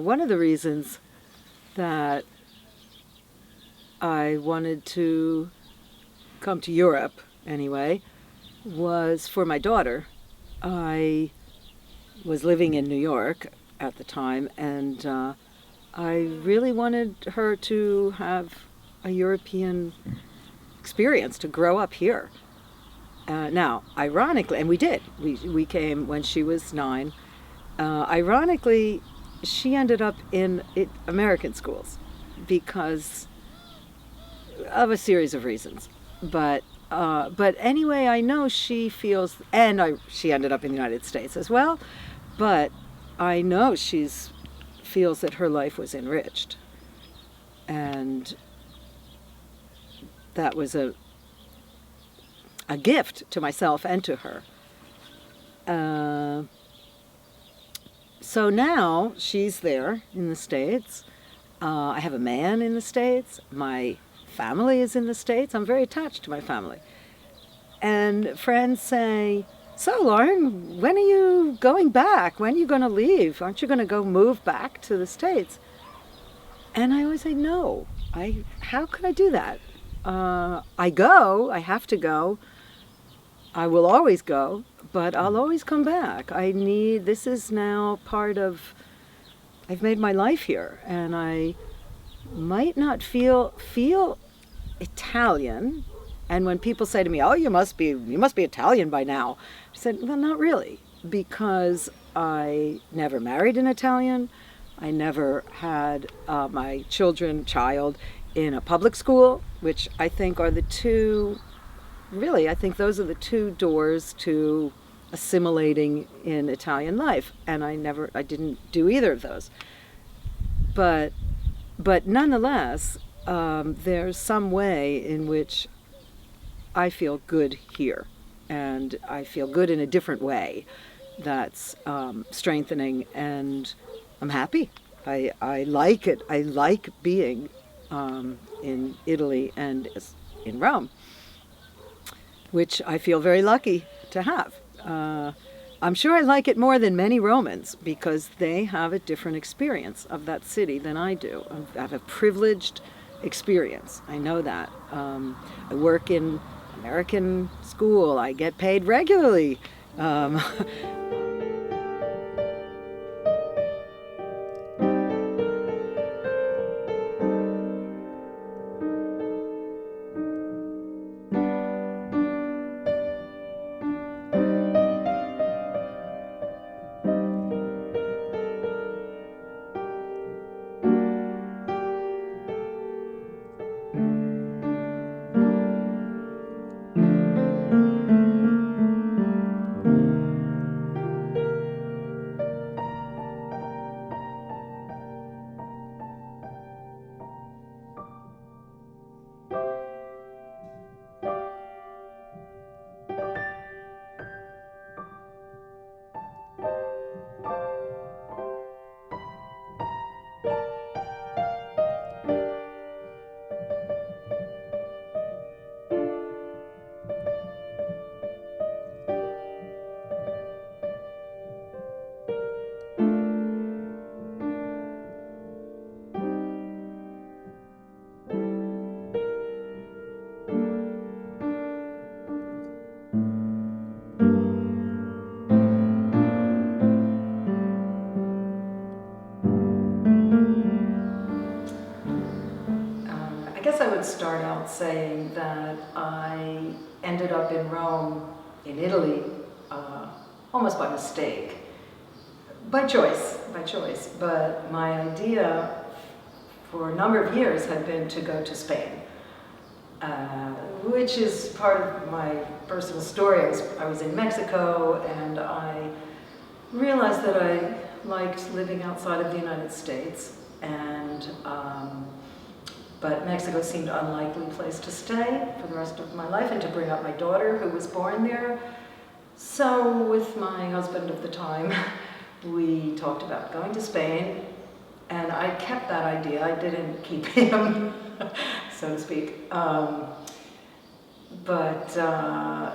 one of the reasons that I wanted to come to Europe, anyway, was for my daughter. I was living in New York at the time, and I really wanted her to have a European experience, to grow up here. Now, ironically, and we did, we came when she was 9. Ironically, she ended up in American schools because of a series of reasons. But anyway, I know she feels, and she ended up in the United States as well, but I know feels that her life was enriched. And that was a gift to myself and to her. So now she's there in the States. I have a man in the States. My family is in the States. I'm very attached to my family. And friends say, "So, Lauren, when are you going back? When are you going to leave? Aren't you going to go move back to the States?" And I always say, no. How could I do that? I have to go. I will always go, but I'll always come back. This is now part of, I've made my life here, and I might not feel Italian. And when people say to me, "Oh, you must be Italian by now," I said, well, not really, because I never married an Italian. I never had my child in a public school, which I think are the two, really, I think those are the two doors to assimilating in Italian life. And I didn't do either of those. But nonetheless, there's some way in which I feel good here, and I feel good in a different way that's strengthening, and I'm happy. I like it. I like being in Italy and in Rome, which I feel very lucky to have. I'm sure I like it more than many Romans because they have a different experience of that city than I do. I have a privileged experience. I know that. I work in American school. I get paid regularly. I guess I would start out saying that I ended up in Rome, in Italy, almost by mistake, by choice. But my idea for a number of years had been to go to Spain, which is part of my personal story. I was in Mexico, and I realized that I liked living outside of the United States, and but Mexico seemed an unlikely place to stay for the rest of my life and to bring up my daughter, who was born there. So with my husband of the time, we talked about going to Spain, and I kept that idea. I didn't keep him, so to speak. But I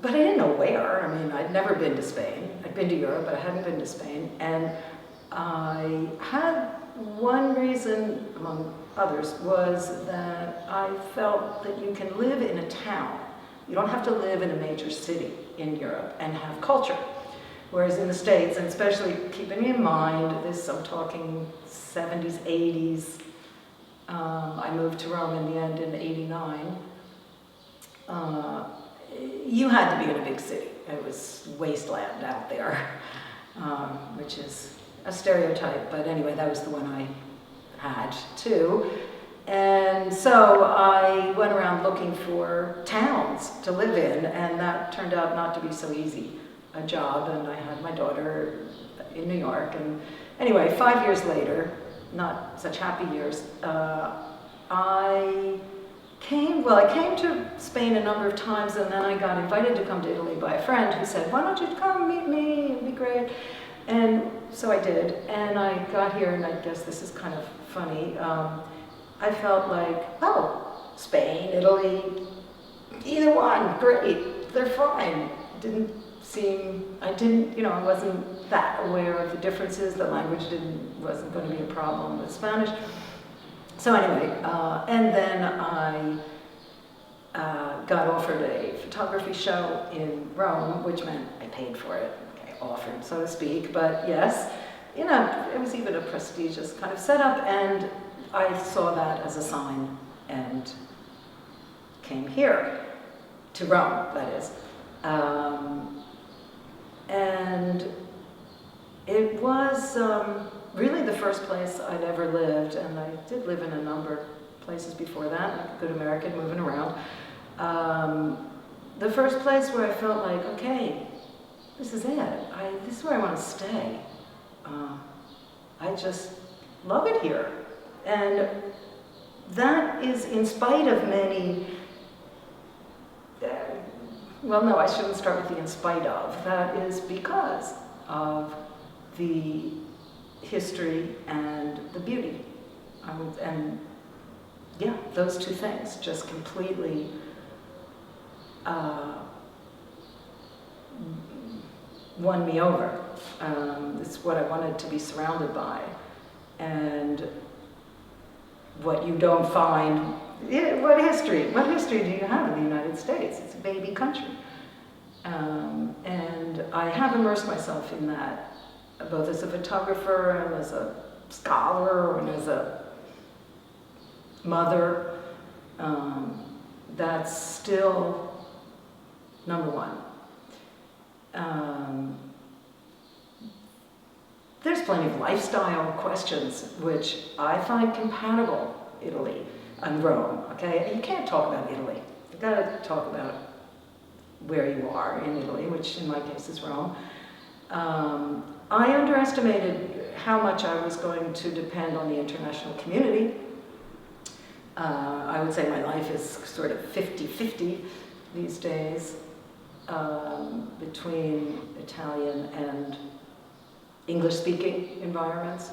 didn't know where. I mean, I'd never been to Spain. I'd been to Europe, but I hadn't been to Spain. And I had one reason, among others, was that I felt that you can live in a town. You don't have to live in a major city in Europe and have culture. Whereas in the States, and especially keeping in mind this, I'm talking 70s, 80s, I moved to Rome in the end in '89. You had to be in a big city. It was wasteland out there, which is a stereotype, but anyway, that was the one I had too. And so I went around looking for towns to live in, and that turned out not to be so easy a job, and I had my daughter in New York, and anyway, 5 years later, not such happy years, I came to Spain a number of times, and then I got invited to come to Italy by a friend who said, why don't you come meet me, it'd be great. And so I did, and I got here, and I guess this is kind of funny, I felt like, oh, Spain, Italy, either one, great, they're fine. I wasn't that aware of the differences. The language wasn't going to be a problem with Spanish. So anyway, and then I got offered a photography show in Rome, which meant I paid for it. Okay, offered, so to speak, but yes, it was even a prestigious kind of setup, and I saw that as a sign and came here, to Rome, that is. And it was really the first place I'd ever lived, and I did live in a number of places before that, like a good American moving around. The first place where I felt like, okay, this is it. This is where I want to stay. I just love it here. And that is in spite of many, well, no, I shouldn't start with the in spite of. That is because of the history and the beauty. And yeah, those two things just completely won me over. It's what I wanted to be surrounded by. And what you don't find, what history do you have in the United States? It's a baby country. And I have immersed myself in that, both as a photographer and as a scholar and as a mother. That's still number one. There's plenty of lifestyle questions which I find compatible Italy and Rome, okay? You can't talk about Italy. You've got to talk about where you are in Italy, which in my case is Rome. I underestimated how much I was going to depend on the international community. I would say my life is sort of 50-50 these days between Italian and English-speaking environments.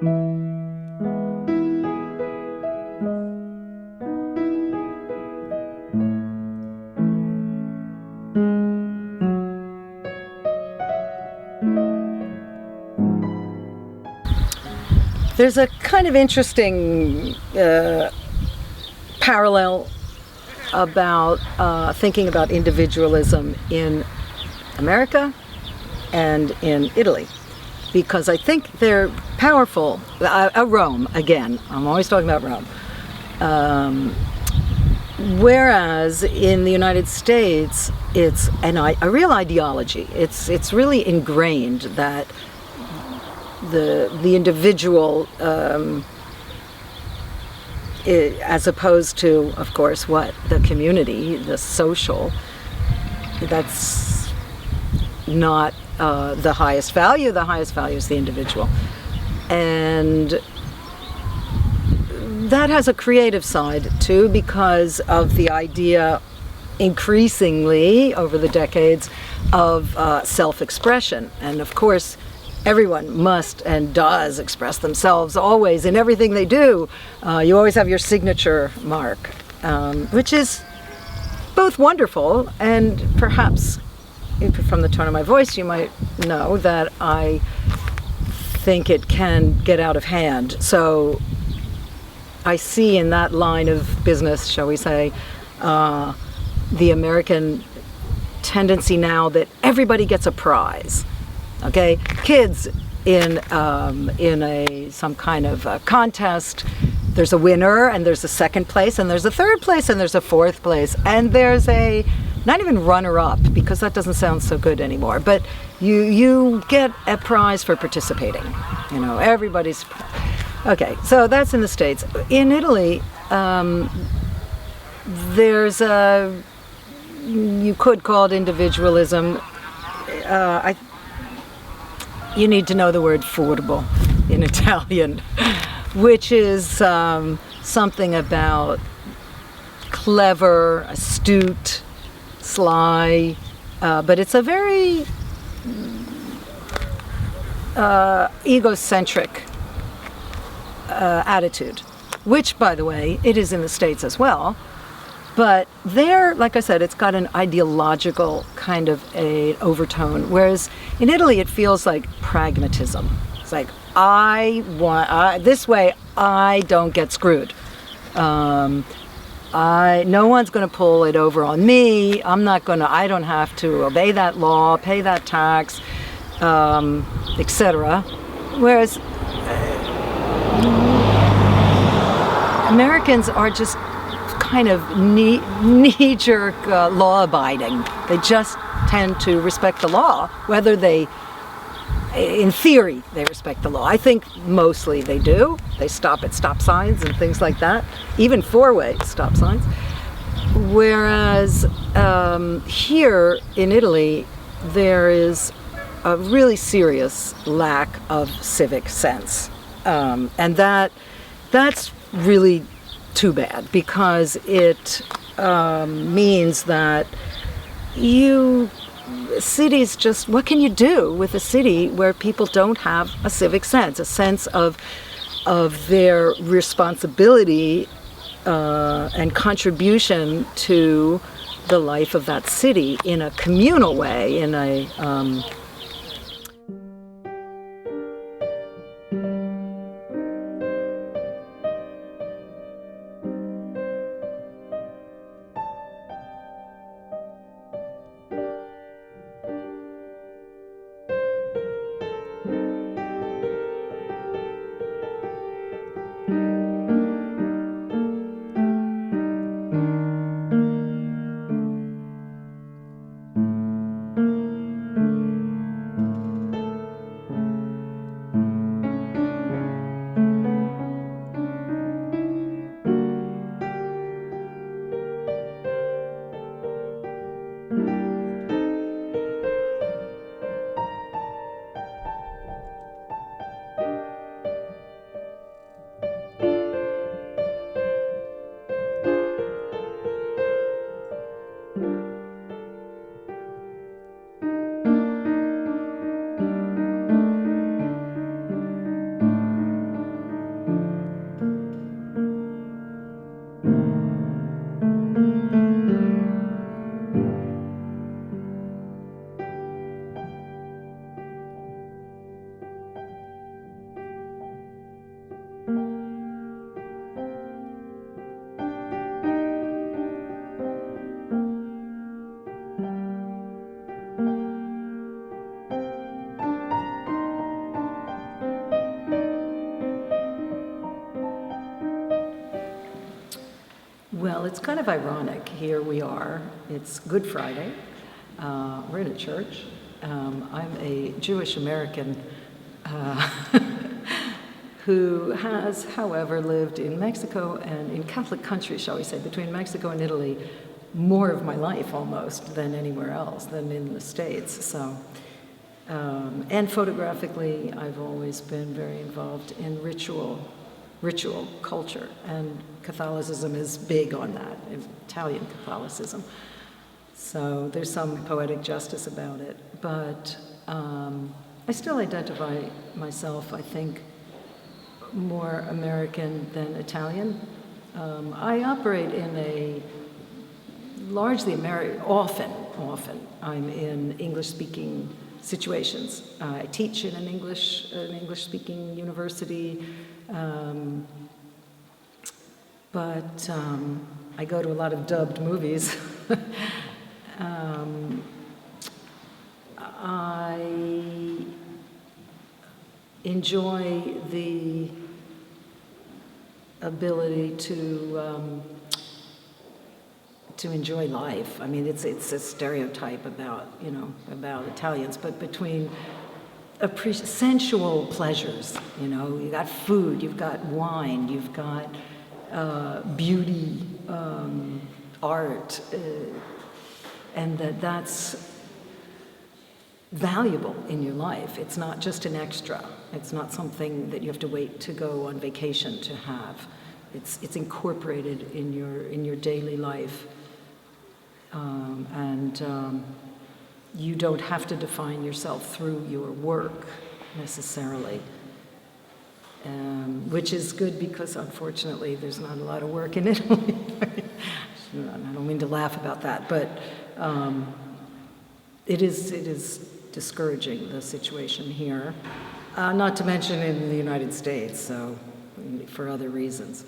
There's a kind of interesting parallel about thinking about individualism in America and in Italy, because I think they're powerful. Rome, again, I'm always talking about Rome. Whereas in the United States, it's a real ideology. It's really ingrained that the individual, as opposed to, of course, what the community, the social, that's not the highest value. The highest value is the individual, and that has a creative side too, because of the idea, increasingly over the decades, of self-expression. And of course, everyone must and does express themselves always in everything they do. You always have your signature mark, which is both wonderful and perhaps, from the tone of my voice, you might know that I think it can get out of hand. So I see in that line of business, shall we say, the American tendency now that everybody gets a prize. Okay, kids in some kind of contest, there's a winner and there's a second place and there's a third place and there's a fourth place and there's a not even runner-up, because that doesn't sound so good anymore, but you get a prize for participating. You know, everybody's. Okay, so that's in the States. In Italy, there's you could call it individualism. You need to know the word furbo in Italian, which is something about clever, astute, sly, but it's a very egocentric attitude, which, by the way, it is in the States as well. But there, like I said, it's got an ideological kind of a overtone, whereas in Italy it feels like pragmatism. It's like, this way I don't get screwed. No one's going to pull it over on me. I don't have to obey that law, pay that tax, etc. Whereas Americans are just kind of knee-jerk law-abiding. They just tend to respect the law, whether in theory, they respect the law. I think mostly they do. They stop at stop signs and things like that, even four-way stop signs. Whereas here in Italy, there is a really serious lack of civic sense. And that's really too bad, because it means that cities just, what can you do with a city where people don't have a civic sense, a sense of their responsibility and contribution to the life of that city in a communal way, in a Well, it's kind of ironic. Here we are. It's Good Friday. We're in a church. I'm a Jewish American who has, however, lived in Mexico and in Catholic countries, shall we say, between Mexico and Italy, more of my life almost than anywhere else, than in the States. So, and photographically, I've always been very involved in ritual culture, and Catholicism is big on that, Italian Catholicism. So there's some poetic justice about it, but I still identify myself, I think, more American than Italian. I operate in a largely often I'm in English-speaking situations. I teach in an English-speaking university, but I go to a lot of dubbed movies. I enjoy the ability to enjoy life. I mean, it's a stereotype about Italians, but between sensual pleasures, you got food, you've got wine, you've got beauty, art, and that's valuable in your life. It's not just an extra. It's not something that you have to wait to go on vacation to have. It's incorporated in your daily life, and you don't have to define yourself through your work necessarily, which is good because unfortunately there's not a lot of work in Italy. I don't mean to laugh about that, but it is discouraging, the situation here, not to mention in the United States, so for other reasons.